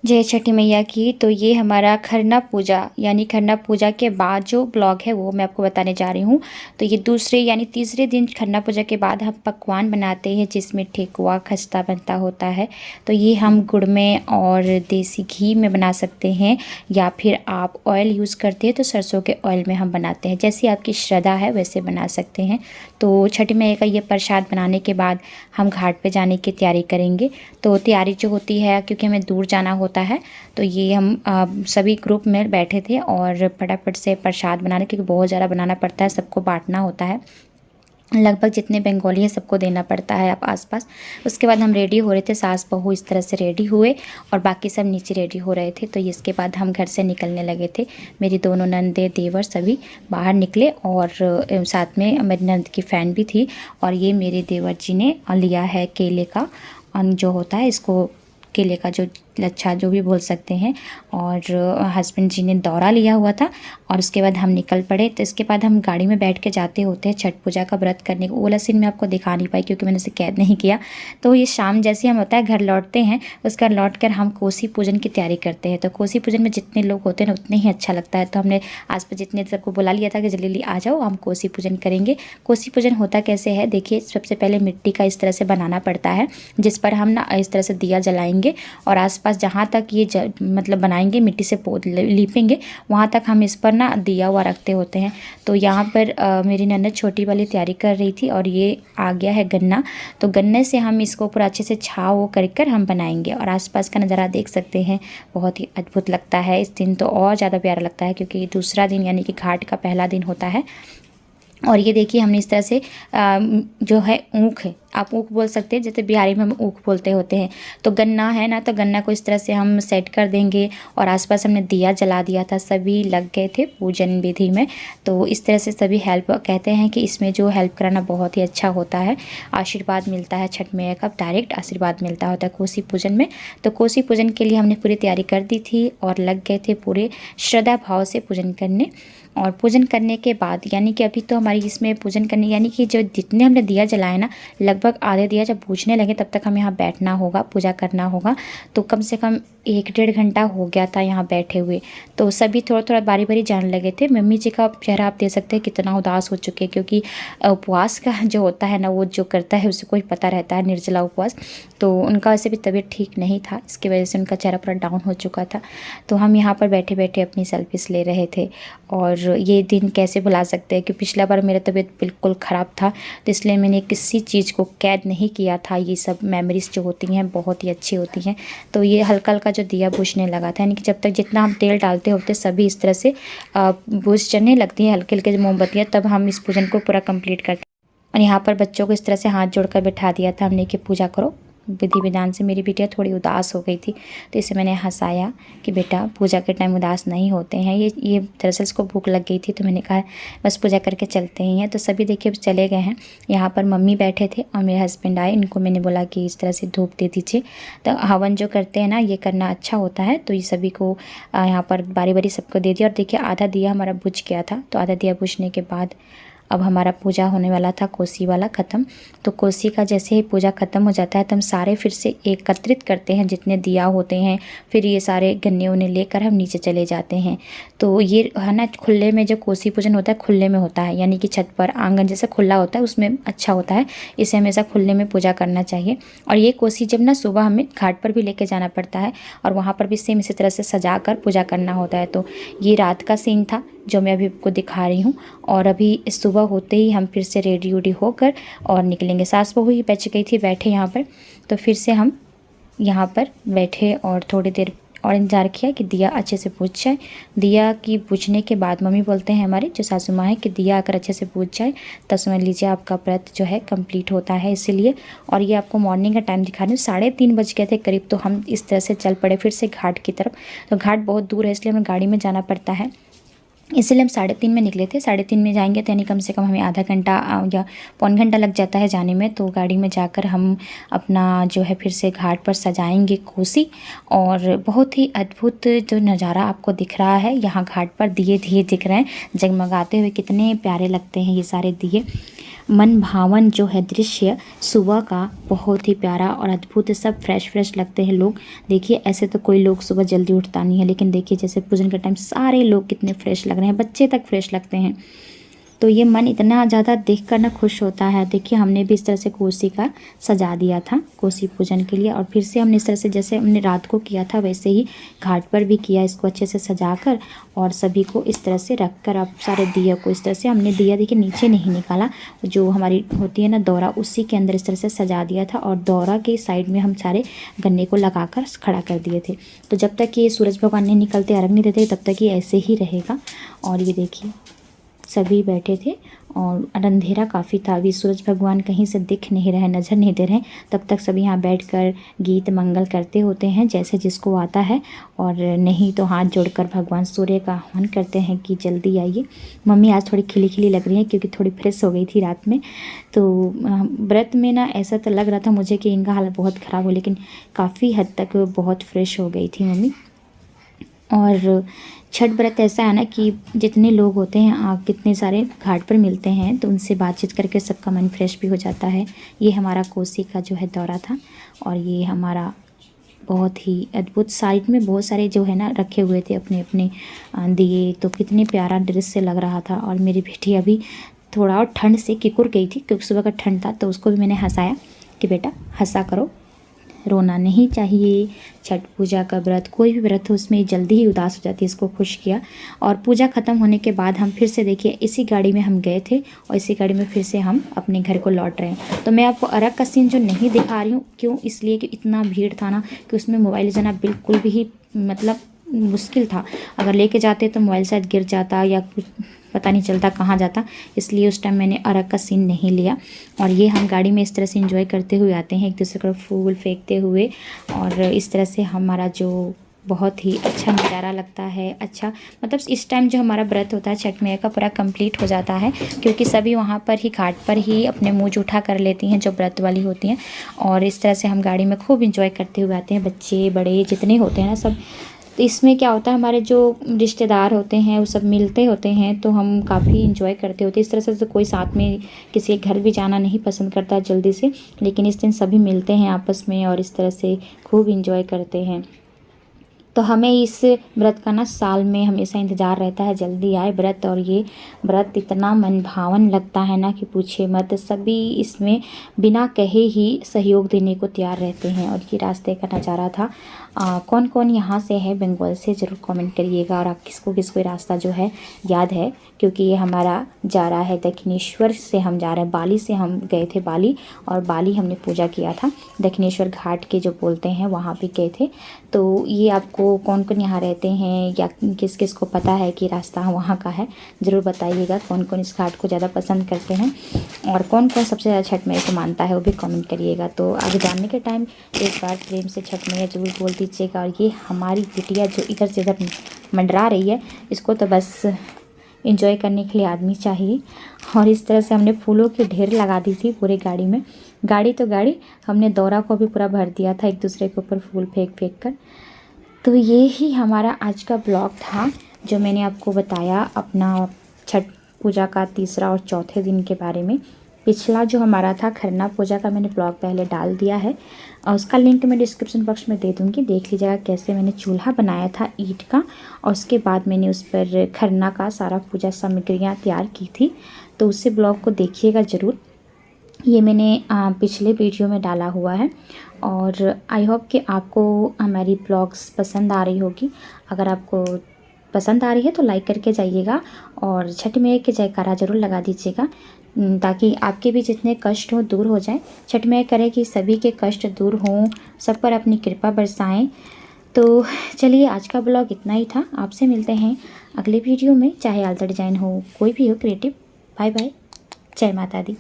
जय छठी मैया की। तो ये हमारा खरना पूजा यानी खरना पूजा के बाद जो ब्लॉग है वो मैं आपको बताने जा रही हूँ। तो ये दूसरे यानी तीसरे दिन खरना पूजा के बाद हम पकवान बनाते हैं जिसमें ठेकुआ खस्ता बनता होता है। तो ये हम गुड़ में और देसी घी में बना सकते हैं, या फिर आप ऑयल यूज़ करते हैं तो सरसों के ऑयल में हम बनाते हैं। जैसी आपकी श्रद्धा है वैसे बना सकते हैं। तो छठी मैया का ये प्रसाद बनाने के बाद हम घाट पे जाने की तैयारी करेंगे। तो तैयारी जो होती है, क्योंकि हमें दूर जाना होता है, तो ये हम सभी ग्रुप में बैठे थे और फटाफट से प्रसाद बनाने, क्योंकि बहुत ज़्यादा बनाना पड़ता है, सबको बांटना होता है, लगभग जितने बंगाली हैं सबको देना पड़ता है आप आसपास। उसके बाद हम रेडी हो रहे थे, सास बहू इस तरह से रेडी हुए और बाकी सब नीचे रेडी हो रहे थे। तो इसके बाद हम घर से निकलने लगे थे। मेरी दोनों नंदे देवर सभी बाहर निकले और साथ में मेरी नंद की फ़ैन भी थी। और ये मेरे देवर जी ने लिया है केले का जो होता है, इसको केले का जो लच्छा जो भी बोल सकते हैं, और हस्बैंड जी ने दौरा लिया हुआ था। और उसके बाद हम निकल पड़े। तो इसके बाद हम गाड़ी में बैठ के जाते होते हैं छठ पूजा का व्रत करने को। वो वाला सीन मैं आपको दिखा नहीं पाई क्योंकि मैंने उसे कैद नहीं किया। तो ये शाम जैसे हम होता है घर लौटते हैं, उसके बाद लौट कर हम कोसी पूजन की तैयारी करते हैं। तो कोसी पूजन में जितने लोग होते हैं ना उतने ही अच्छा लगता है। तो हमने आस पास जितने सबको बुला लिया था कि जल्दी जल्दी आ जाओ, हम कोसी पूजन करेंगे। कोसी पूजन होता कैसे है देखिए, सबसे पहले मिट्टी का इस तरह से बनाना पड़ता है जिस पर हम ना इस तरह से दिया जलाएंगे, और आसपास जहाँ तक ये मतलब बनाएंगे मिट्टी से लीपेंगे वहाँ तक हम इस पर ना दिया हुआ रखते होते हैं। तो यहाँ पर मेरी ननद छोटी वाली तैयारी कर रही थी, और ये आ गया है गन्ना। तो गन्ने से हम इसको पूरा अच्छे से छाव कर हम बनाएंगे। और आसपास का नज़ारा देख सकते हैं, बहुत ही अद्भुत लगता है। इस दिन तो और ज़्यादा प्यारा लगता है क्योंकि ये दूसरा दिन यानी कि घाट का पहला दिन होता है। और ये देखिए हमने इस तरह से जो है ऊख है, आप ऊख बोल सकते हैं, जैसे बिहारी में हम ऊख बोलते होते हैं। तो गन्ना है ना, तो गन्ना को इस तरह से हम सेट कर देंगे। और आसपास हमने दिया जला दिया था, सभी लग गए थे पूजन विधि में। तो इस तरह से सभी हेल्प कहते हैं कि इसमें जो हेल्प कराना बहुत ही अच्छा होता है, आशीर्वाद मिलता है। छठ मैया का डायरेक्ट आशीर्वाद मिलता होता है कोसी पूजन में। तो कोसी पूजन के लिए हमने पूरी तैयारी कर दी थी और लग गए थे पूरे श्रद्धा भाव से पूजन करने। और पूजन करने के बाद यानी कि अभी तो हमारी इसमें पूजन करने यानी कि जो जितने हमने दिया जलाए ना, लगभग आधे दिया जब बूझने लगे तब तक हमें यहाँ बैठना होगा, पूजा करना होगा। तो कम से कम 1-1.5 घंटा हो गया था यहाँ बैठे हुए। तो सभी थोड़ा थोड़ा बारी बारी जाने लगे थे। मम्मी जी का चेहरा आप देख सकते हैं कितना उदास हो चुके हैं, क्योंकि उपवास का जो होता है ना, वो जो करता है उसे कोई पता रहता है, निर्जला उपवास। तो उनका वैसे भी तबीयत ठीक नहीं था, इसकी वजह से उनका चेहरा पूरा डाउन हो चुका था। तो हम यहाँ पर बैठे बैठे अपनी सेल्फीज ले रहे थे। और ये दिन कैसे भुला सकते हैं कि पिछला बार मेरा तबीयत बिल्कुल ख़राब था, तो इसलिए मैंने किसी चीज़ को कैद नहीं किया था। ये सब मेमोरीज जो होती हैं बहुत ही अच्छी होती हैं। तो ये हल्का हल्का जो दिया बुझने लगा था, यानी कि जब तक जितना हम तेल डालते होते सभी इस तरह से बुझ चढ़ने लगती हैं हल्के हल्के मोमबत्तियाँ, तब हम इस पूजन को पूरा कंप्लीट करते हैं। और यहाँ पर बच्चों को इस तरह से हाथ जोड़कर बैठा दिया था हमने कि पूजा करो विधि विधान से। मेरी बिटिया थोड़ी उदास हो गई थी, तो इसे मैंने हंसाया कि बेटा पूजा के टाइम उदास नहीं होते हैं। ये दरअसल इसको भूख लग गई थी, तो मैंने कहा बस पूजा करके चलते ही हैं। तो सभी देखिए चले गए हैं। यहाँ पर मम्मी बैठे थे और मेरे हस्बैंड आए, इनको मैंने बोला कि इस तरह से धूप दे दीजिए। तो हवन जो करते हैं ना, ये करना अच्छा होता है। तो ये सभी को यहाँ पर बारी बारी सबको दे दिया। और देखिए आधा दिया हमारा बुझ गया था। तो आधा दिया बुझने के बाद अब हमारा पूजा होने वाला था कोसी वाला ख़त्म। तो कोसी का जैसे ही पूजा ख़त्म हो जाता है तो हम सारे फिर से एकत्रित करते हैं जितने दिया होते हैं, फिर ये सारे गन्ने उन्हें लेकर हम नीचे चले जाते हैं। तो ये है ना, खुले में जो कोसी पूजन होता है खुले में होता है, यानी कि छत पर आंगन जैसा खुला होता है, उसमें अच्छा होता है। इसे हमेशा खुले में पूजा करना चाहिए। और ये कोसी जब ना सुबह हमें घाट पर भी लेके जाना पड़ता है और वहाँ पर भी सेम इसी तरह से सजा कर पूजा करना होता है। तो ये रात का सीन था जो मैं अभी आपको दिखा रही हूँ। और अभी सुबह होते ही हम फिर से रेडी वेडी होकर और निकलेंगे। सास बहू ही बच गई थी बैठे यहाँ पर। तो फिर से हम यहाँ पर बैठे और थोड़ी देर और इंतज़ार किया कि दिया अच्छे से बुझ जाए। दिया की बुझने के बाद मम्मी बोलते हैं हमारे जो सासू माँ है कि दिया अगर अच्छे से बुझ जाए तो समझ लीजिए आपका व्रत जो है कंप्लीट होता है, इसीलिए। और ये आपको मॉर्निंग का टाइम दिखा रही हूँ, 3:30 बज गए थे करीब। तो हम इस तरह से चल पड़े फिर से घाट की तरफ। तो घाट बहुत दूर है, इसलिए हमें गाड़ी में जाना पड़ता है, इसलिए हम 3:30 में निकले थे। 3:30 में जाएंगे तो यानी कम से कम हमें आधा घंटा या पौन घंटा लग जाता है जाने में। तो गाड़ी में जाकर हम अपना जो है फिर से घाट पर सजाएंगे कोसी। और बहुत ही अद्भुत जो नज़ारा आपको दिख रहा है, यहाँ घाट पर दिए दिए दिख रहे हैं जगमगाते हुए, कितने प्यारे लगते हैं ये सारे दिए। मन भावन जो है दृश्य सुबह का, बहुत ही प्यारा और अद्भुत। सब फ्रेश फ्रेश लगते हैं लोग। देखिए ऐसे तो कोई लोग सुबह जल्दी उठता नहीं है, लेकिन देखिए जैसे पूजन का टाइम सारे लोग कितने फ्रेश लग रहे हैं, बच्चे तक फ्रेश लगते हैं। तो ये मन इतना ज़्यादा देख कर ना खुश होता है। देखिए हमने भी इस तरह से कोसी का सजा दिया था कोसी पूजन के लिए, और फिर से हमने इस तरह से जैसे हमने रात को किया था वैसे ही घाट पर भी किया, इसको अच्छे से सजा कर और सभी को इस तरह से रख कर अब सारे दिया को इस तरह से हमने दिया देखिए नीचे नहीं निकाला, जो हमारी होती है ना दौरा, उसी के अंदर इस तरह से सजा दिया था और दौरा के साइड में हम सारे गन्ने को लगा कर खड़ा कर दिए थे। तो जब तक ये सूरज भगवान नहीं निकलते, अर्घ नहीं देते, तब तक ये ऐसे ही रहेगा। और ये देखिए सभी बैठे थे और अंधेरा काफ़ी था, अभी सूरज भगवान कहीं से दिख नहीं रहे, नज़र नहीं दे रहे, तब तक सभी यहाँ बैठकर गीत मंगल करते होते हैं जैसे जिसको आता है, और नहीं तो हाथ जोड़कर भगवान सूर्य का आह्वान करते हैं कि जल्दी आइए। मम्मी आज थोड़ी खिली खिली लग रही है क्योंकि थोड़ी फ्रेश हो गई थी रात में। तो व्रत में ना ऐसा तो लग रहा था मुझे कि इनका हालत बहुत ख़राब हो, लेकिन काफ़ी हद तक बहुत फ्रेश हो गई थी मम्मी। और छठ व्रत ऐसा है ना कि जितने लोग होते हैं, आप कितने सारे घाट पर मिलते हैं तो उनसे बातचीत करके सबका मन फ्रेश भी हो जाता है। ये हमारा कोसी का जो है दौरा था, और ये हमारा बहुत ही अद्भुत, साइड में बहुत सारे जो है ना रखे हुए थे अपने अपने दिए, तो कितने प्यारा दृश्य लग रहा था। और मेरी बेटी अभी थोड़ा और ठंड से किकुर गई थी क्योंकि सुबह का ठंड था, तो उसको भी मैंने हंसाया कि बेटा हंसा करो, रोना नहीं चाहिए। छठ पूजा का व्रत, कोई भी व्रत हो उसमें जल्दी ही उदास हो जाती है, इसको खुश किया। और पूजा ख़त्म होने के बाद हम फिर से देखिए इसी गाड़ी में हम गए थे और इसी गाड़ी में फिर से हम अपने घर को लौट रहे हैं। तो मैं आपको अर्घ का सीन जो नहीं दिखा रही हूँ, क्यों, इसलिए कि इतना भीड़ था ना कि उसमें मोबाइल जाना बिल्कुल भी मतलब मुश्किल था। अगर लेके जाते तो मोबाइल शायद गिर जाता या कुछ पता नहीं चलता कहाँ जाता, इसलिए उस टाइम मैंने अर्घ का सीन नहीं लिया। और ये हम गाड़ी में इस तरह से एंजॉय करते हुए आते हैं, एक दूसरे को फूल फेंकते हुए, और इस तरह से हमारा जो बहुत ही अच्छा नज़ारा लगता है। अच्छा मतलब इस टाइम जो हमारा व्रत होता है छठ मैया का पूरा कंप्लीट हो जाता है, क्योंकि सभी वहाँ पर ही घाट पर ही अपने मुँह जूठा कर लेती हैं जो व्रत वाली होती हैं। और इस तरह से हम गाड़ी में खूब इंजॉय करते हुए आते हैं, बच्चे बड़े जितने होते हैं ना सब। तो इसमें क्या होता है, हमारे जो रिश्तेदार होते हैं वो सब मिलते होते हैं, तो हम काफ़ी इंजॉय करते होते हैं। इस तरह से तो कोई साथ में किसी के घर भी जाना नहीं पसंद करता जल्दी से, लेकिन इस दिन सभी मिलते हैं आपस में और इस तरह से खूब इंजॉय करते हैं। तो हमें इस व्रत का ना साल में हमेशा इंतज़ार रहता है जल्दी आए व्रत, और ये व्रत इतना मन भावन लगता है ना कि पूछे मत। सभी इसमें बिना कहे ही सहयोग देने को तैयार रहते हैं। और ये रास्ते का नज़ारा था। कौन कौन यहाँ से है बंगाल से ज़रूर कमेंट करिएगा, और आप किसको किसको रास्ता जो है याद है, क्योंकि ये हमारा जा रहा है दक्षिणेश्वर से, हम जा रहे हैं बाली से, हम गए थे बाली और बाली हमने पूजा किया था। दक्षिणेश्वर घाट के जो बोलते हैं वहाँ भी गए थे। तो ये आपको कौन कौन यहाँ रहते हैं या किस किस को पता है कि रास्ता वहाँ का है, ज़रूर बताइएगा। कौन कौन इस घाट को ज़्यादा पसंद करते हैं और कौन कौन सबसे ज़्यादा छठ मैया को मानता है, वो भी कमेंट करिएगा। तो आगे जानने के टाइम एक बार प्रेम से छठ मैया ज़रूर बोल दीजिएगा। और ये हमारी बिटिया जो इधर से इधर मंडरा रही है, इसको तो बस एंजॉय करने के लिए आदमी चाहिए। और इस तरह से हमने फूलों की ढेर लगा दी थी पूरे गाड़ी में, गाड़ी तो गाड़ी, हमने दौरा को भी पूरा भर दिया था एक दूसरे के ऊपर फूल फेंक फेंक कर। तो ये ही हमारा आज का ब्लॉग था जो मैंने आपको बताया अपना छठ पूजा का तीसरा और चौथे दिन के बारे में। पिछला जो हमारा था खरना पूजा का मैंने ब्लॉग पहले डाल दिया है और उसका लिंक मैं डिस्क्रिप्शन बॉक्स में दे दूँगी, देख लीजिएगा कैसे मैंने चूल्हा बनाया था ईंट का, और उसके बाद मैंने उस पर खरना का सारा पूजा सामग्रियाँ तैयार की थी। तो उससे ब्लॉग को देखिएगा ज़रूर, ये मैंने पिछले वीडियो में डाला हुआ है। और आई होप कि आपको हमारी ब्लॉग्स पसंद आ रही होगी। अगर आपको पसंद आ रही है तो लाइक करके जाइएगा और छठ मैया के जयकारा ज़रूर लगा दीजिएगा, ताकि आपके भी जितने कष्ट हों दूर हो जाएं। छठ मैया करे कि सभी के कष्ट दूर हों, सब पर अपनी कृपा बरसाएं। तो चलिए आज का ब्लॉग इतना ही था, आपसे मिलते हैं अगले वीडियो में, चाहे आल्टर डिजाइन हो कोई भी हो क्रिएटिव। बाय बाय, जय माता दी।